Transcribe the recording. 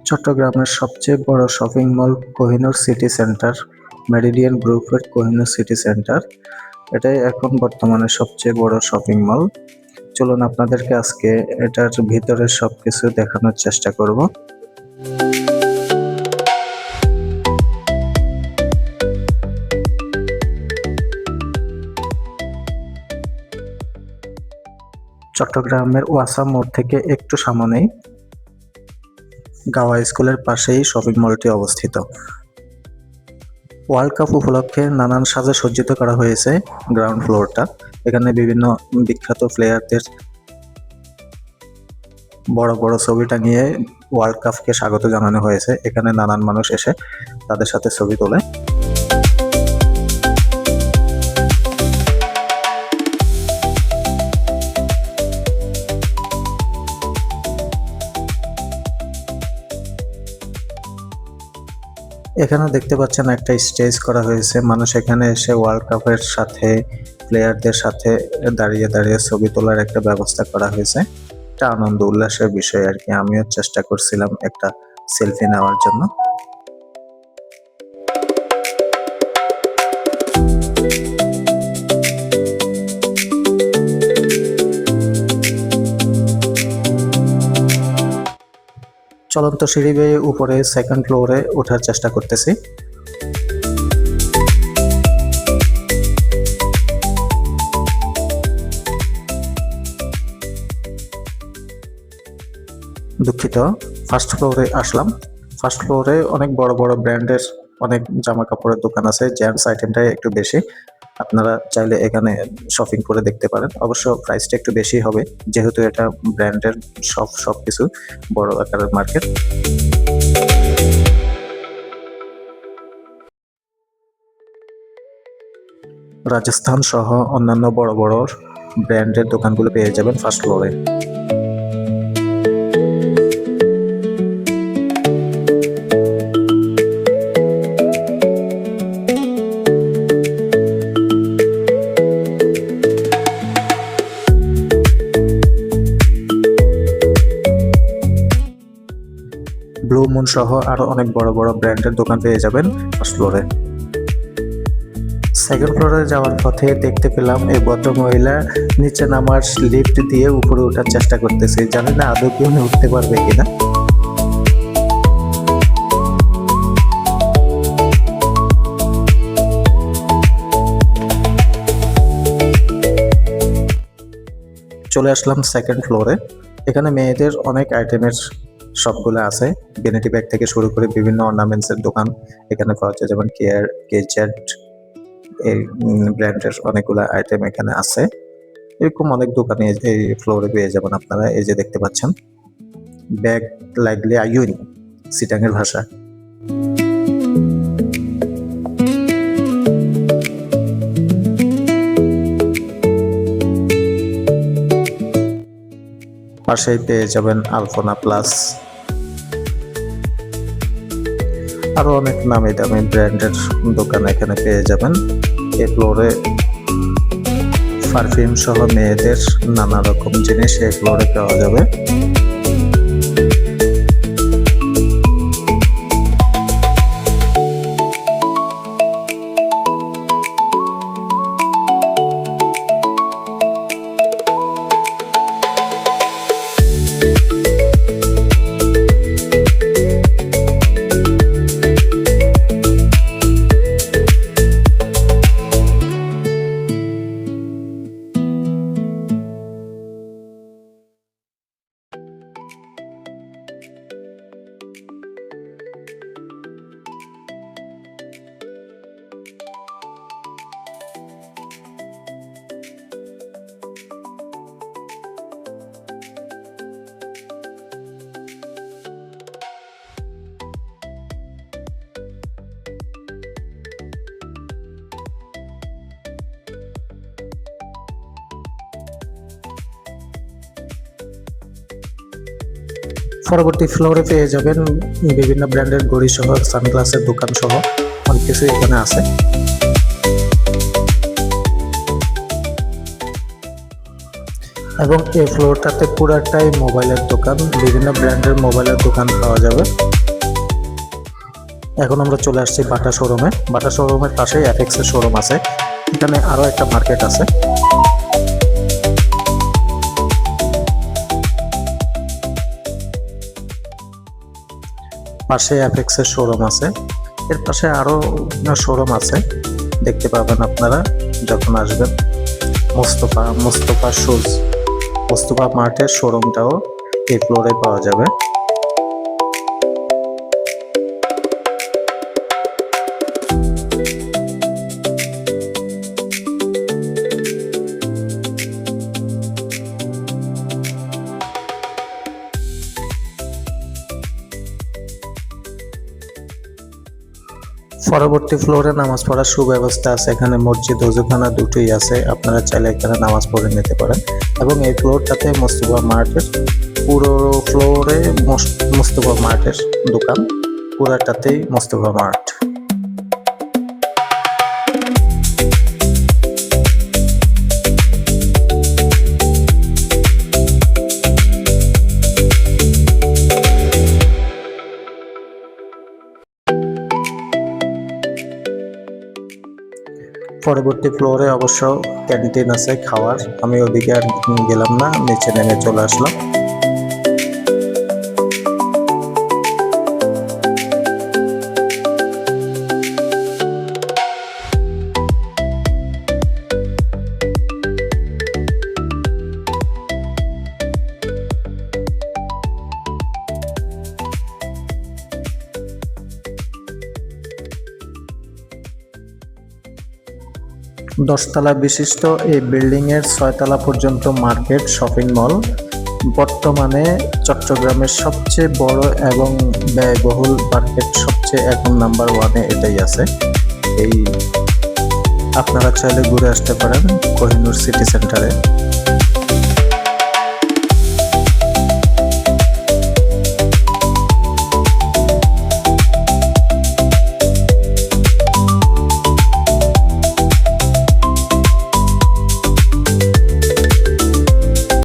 চট্টগ্রামের সবচেয়ে বড় shopping mall Kohinoor city centre, Meridian গ্রুপের কোহিনূর সিটি সেন্টার। এটাই এখন বর্তমানে সবচেয়ে বড় শপিং মল। চলুন আপনাদেরকে আজকে এটার ভিতরের সবকিছু দেখানোর চেষ্টা করব। চট্টগ্রামের ওয়াসা মোড় থেকে একটু সামনেই গাওয়া স্কুলের পাশেই শপিং মলটি অবস্থিত। ওয়ার্ল্ড কাপ উপলক্ষে নানান সাজে সজ্জিত করা হয়েছে গ্রাউন্ড ফ্লোরটা। এখানে বিভিন্ন বিখ্যাত প্লেয়ারদের বড় বড় ছবি টাঙিয়ে ওয়ার্ল্ড কাপকে স্বাগত জানানো হয়েছে। এখানে নানান মানুষ এসে তাদের সাথে ছবি তোলে। এখানে দেখতে পাচ্ছেন একটা স্টেজ করা হয়েছে, মানুষ এখানে এসে ওয়ার্ল্ড কাপের সাথে প্লেয়ারদের সাথে দাঁড়িয়ে দাঁড়িয়ে ছবি তোলার একটা ব্যবস্থা করা হয়েছে। একটা আনন্দ উল্লাসের বিষয় আর কি। আমিও চেষ্টা করছিলাম একটা সেলফি নেওয়ার জন্য। চলন্ত সিঁড়ি বেয়ে উপরে সেকেন্ড ফ্লোরে ওঠার চেষ্টা করতেছি। দুঃখিত, ফার্স্ট ফ্লোরে আসলাম। ফার্স্ট ফ্লোরে অনেক বড় বড় ব্র্যান্ডের অনেক জামা কাপড়ের দোকান আছে। জেন্টস আইটেমটাই একটু বেশি। আপনারা চাইলে এখানে শপিং করে দেখতে পারেন। অবশ্য প্রাইসটা একটু বেশি হবে, যেহেতু এটা ব্র্যান্ডের সবকিছু বড় আকারের মার্কেট। রাজস্থান সহ অন্যান্য বড় বড় ব্র্যান্ডের দোকানগুলো পেয়ে যাবেন ফার্স্ট ফ্লোরে। ব্লু মুন সহ আরো অনেক বড় বড় ব্র্যান্ডের দোকান পেয়ে যাবেন ফার্স্ট ফ্লোরে। সেকেন্ড ফ্লোরে যাওয়ার পথে দেখতে পেলাম এই ভদ্র মহিলা নিচে নামার লিফট দিয়ে উপরে ওঠার চেষ্টা করতেছে। জানি না আদৌ কি উনি উঠতে পারবে কিনা। চলে আসলাম সেকেন্ড ফ্লোরে। এখানে মেয়েদের অনেক আইটেমের সবগুলো আছে। ভ্যানিটি ব্যাগ থেকে শুরু করে বিভিন্ন অর্নামেন্টসের দোকান এখানে পাওয়া যায়, যেমন কেয়ার, কেজেড এই ব্র্যান্ডের অনেকগুলো আইটেম এখানে আছে। এরকম অনেক দোকানে এই ফ্লোরে পেয়ে যাবেন আপনারা। এই যে দেখতে পাচ্ছেন, ব্যাগ লাইকলি আইউন সিটাঙের ভাষা। পাশেই পেয়ে যাবেন আলফোনা প্লাস। আরো অনেক নামি দামি ব্র্যান্ডের দোকান এখানে পেয়ে যাবেন। এই ফ্লোরে পারফিউম সহ মেয়েদের নানা রকম জিনিস এই ফ্লোরে পাওয়া যাবে। পরবর্তী ফ্লোরে পেয়ে যাবেন বিভিন্ন ব্র্যান্ডের ঘড়ি সহ সানগ্লাসের দোকান সহ অনেক কিছু এখানে আছে। এবং এই ফ্লোরটাতে পুরাটাই মোবাইলের দোকান, বিভিন্ন ব্র্যান্ডের মোবাইলের দোকান পাওয়া যাবে। এখন আমরা চলে আসছি বাটা শোরুমে। বাটা শোরুমের পাশেই এফএক্স এর শোরুম আছে। এখানে আরো একটা মার্কেট আছে। পাশে এফএক্স এর শোরুম আছে। এর পাশে আরো শোরুম আছে, দেখতে পাবেন আপনারা যখন আসবেন। মোস্তফা শুজ, মোস্তফা মার্টের শোরুমটাও এই ফ্লোরে পাওয়া যাবে। পরবর্তী ফ্লোরে নামাজ পড়ার সুব্যবস্থা আছে। এখানে মসজিদ, ওযুখানা দুটোই আছে। আপনারা চাইলে এখানে নামাজ পড়ে নিতে পারেন। এবং এই ফ্লোরটাতে মোস্তফা মার্টের পুরো ফ্লোরে মোস্তফা মার্টের দোকান, পুরাটাতেই মোস্তফা মার্ট। পরবর্তী ফ্লোরে অবশ্য ক্যান্টিন আছে খাওয়ার। আমি ওদিকে আর গেলাম না, নিচে নেমে চলে আসলাম। দশতলা বিশিষ্ট এই বিল্ডিং এর 6 তলা পর্যন্ত মার্কেট, শপিং মল। বর্তমানে চট্টগ্রামের সবচেয়ে বড় এবং ব্যয়বহুল মার্কেট, সবচেয়ে এখন নাম্বার 1-এ এটাই আছে। আপনারা চাইলে ঘুরে আসতে পারেন কোহিনূর সিটি সেন্টারে।